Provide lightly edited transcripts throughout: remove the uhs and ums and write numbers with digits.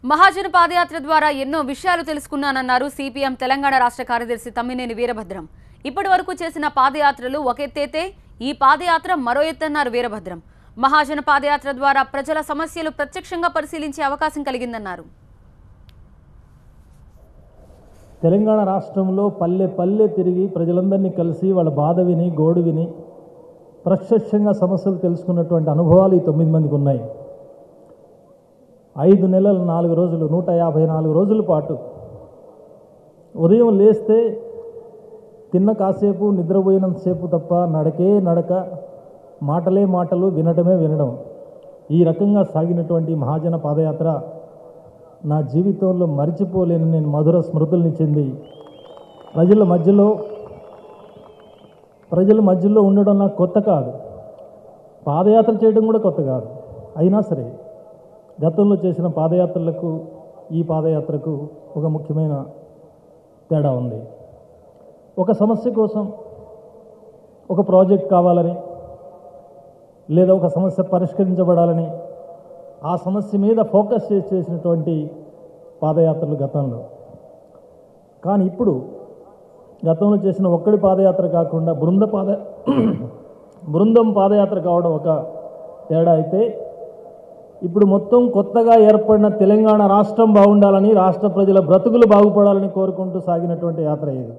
మహాజన పాదయాత్ర ద్వారా ఎన్నో విషయాలు తెలుసుకున్నానన్నారు సిపిఎం తెలంగాణ రాష్ట్ర కార్యదర్శి తమ్మినేని వీరభద్రం. ఇప్పటివరకు చేసిన పాదయాత్రలు ఒక ఎత్తైతే ఈ పాదయాత్ర మరో ఎత్తన్నారు వీరభద్రం. మహాజన పాదయాత్ర ద్వారా ప్రజల సమస్యలు ప్రత్యక్షంగా పరిశీలించే అవకాశం కలిగిందన్నారు. తెలంగాణ రాష్ట్రంలో పల్లె పల్లె తిరిగి ప్రజలందరినీ కలిసి వాళ్ళ బాధ విని గోడు విని ప్రత్యక్షంగా సమస్యలు తెలుసుకున్నటువంటి అనుభవాలు ఈ 9 మందికి ఉన్నాయి. 5 నెలలు 4 రోజులు 154 రోజుల పాటు ఉదయం లేస్తే తిన్న కాసేపు నిద్రపోయినంతసేపు తప్ప నడకే నడక, మాటలే మాటలు, వినడమే వినడం, ఈ రకంగా సాగినటువంటి మహాజన పాదయాత్ర నా జీవితంలో మరిచిపోలేని నేను మధుర స్మృతుల్ని చెంది ప్రజల మధ్యలో ఉండడం నాకు కొత్త కాదు, పాదయాత్ర చేయడం కూడా కొత్త కాదు. అయినా సరే గతంలో చేసిన పాదయాత్రలకు ఈ పాదయాత్రకు ఒక ముఖ్యమైన తేడా ఉంది. ఒక సమస్య కోసం ఒక ప్రాజెక్ట్ కావాలని లేదా ఒక సమస్య పరిష్కరించబడాలని ఆ సమస్య మీద ఫోకస్ చేసినటువంటి పాదయాత్రలు గతంలో. కానీ ఇప్పుడు గతంలో చేసిన ఒక్కడి పాదయాత్ర కాకుండా బృందం పాదయాత్ర కావడం ఒక తేడా అయితే, ఇప్పుడు మొత్తం కొత్తగా ఏర్పడిన తెలంగాణ రాష్ట్రం బాగుండాలని, రాష్ట్ర ప్రజల బ్రతుకులు బాగుపడాలని కోరుకుంటూ సాగినటువంటి యాత్ర ఇది.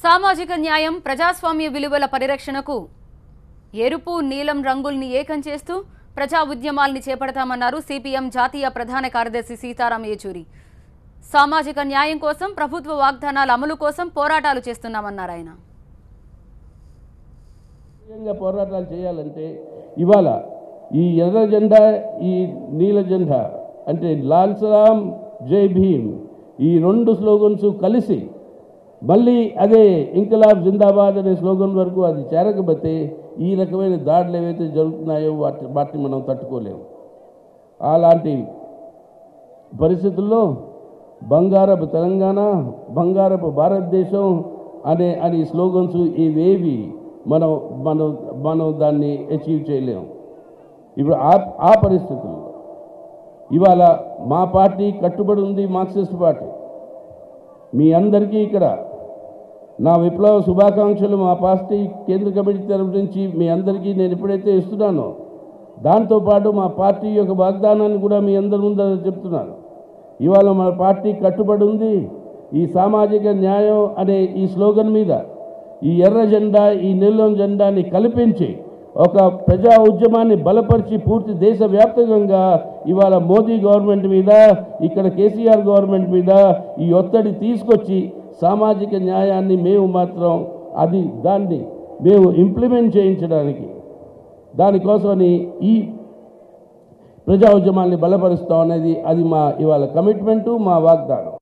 సామాజిక న్యాయం, ప్రజాస్వామ్య విలువల పరిరక్షణకు ఎరుపు నీలం రంగుల్ని ఏకం చేస్తూ ప్రజా ఉద్యమాల్ని చేపడతామన్నారు సిపిఎం జాతీయ ప్రధాన కార్యదర్శి సీతారాం యేచూరి. సామాజిక న్యాయం కోసం, ప్రభుత్వ వాగ్దానాల అమలు కోసం పోరాటాలు చేస్తున్నామన్నారు ఆయన. పోరాటాలు చేయాలంటే ఇవాళ ఈ ఎర్ర జెండా, ఈ నీల జెండా అంటే లాల్ సలాం జై భీమ్, ఈ 2 స్లోగన్స్ కలిసి మళ్ళీ అదే ఇంకలాబ్ జిందాబాద్ అనే స్లోగన్ వరకు అది చేరకపోతే ఈ రకమైన దాడులు ఏవైతే జరుగుతున్నాయో వాటిని మనం తట్టుకోలేము. అలాంటి పరిస్థితుల్లో బంగారపు తెలంగాణ, బంగారపు భారతదేశం అనే స్లోగన్స్ ఇవేవి మనం దాన్ని అచీవ్ చేయలేము. ఇప్పుడు ఆ పరిస్థితుల్లో ఇవాళ మా పార్టీ కట్టుబడి ఉంది, మార్క్సిస్ట్ పార్టీ. మీ అందరికీ ఇక్కడ నా విప్లవ శుభాకాంక్షలు మా పార్టీ కేంద్ర కమిటీ తరఫు నుంచి మీ అందరికీ నేను ఎప్పుడైతే ఇస్తున్నానో, దాంతోపాటు మా పార్టీ యొక్క వాగ్దానాన్ని కూడా మీ అందరి ముందు చెప్తున్నాను. ఇవాళ మన పార్టీ కట్టుబడి ఉంది ఈ సామాజిక న్యాయం అనే ఈ స్లోగన్ మీద. ఈ ఎర్ర జెండా, ఈ నీలం జెండాని కల్పించి ఒక ప్రజా ఉద్యమాన్ని బలపరిచి పూర్తి దేశవ్యాప్తంగా ఇవాళ మోదీ గవర్నమెంట్ మీద, ఇక్కడ కేసీఆర్ గవర్నమెంట్ మీద ఈ ఒత్తిడి తీసుకొచ్చి సామాజిక న్యాయాన్ని దాన్ని మేము ఇంప్లిమెంట్ చేయించడానికి, దానికోసమని ఈ ప్రజా ఉద్యమాన్ని బలపరుస్తాం అనేది అది మా ఇవాళ కమిట్మెంటు, మా వాగ్దానం.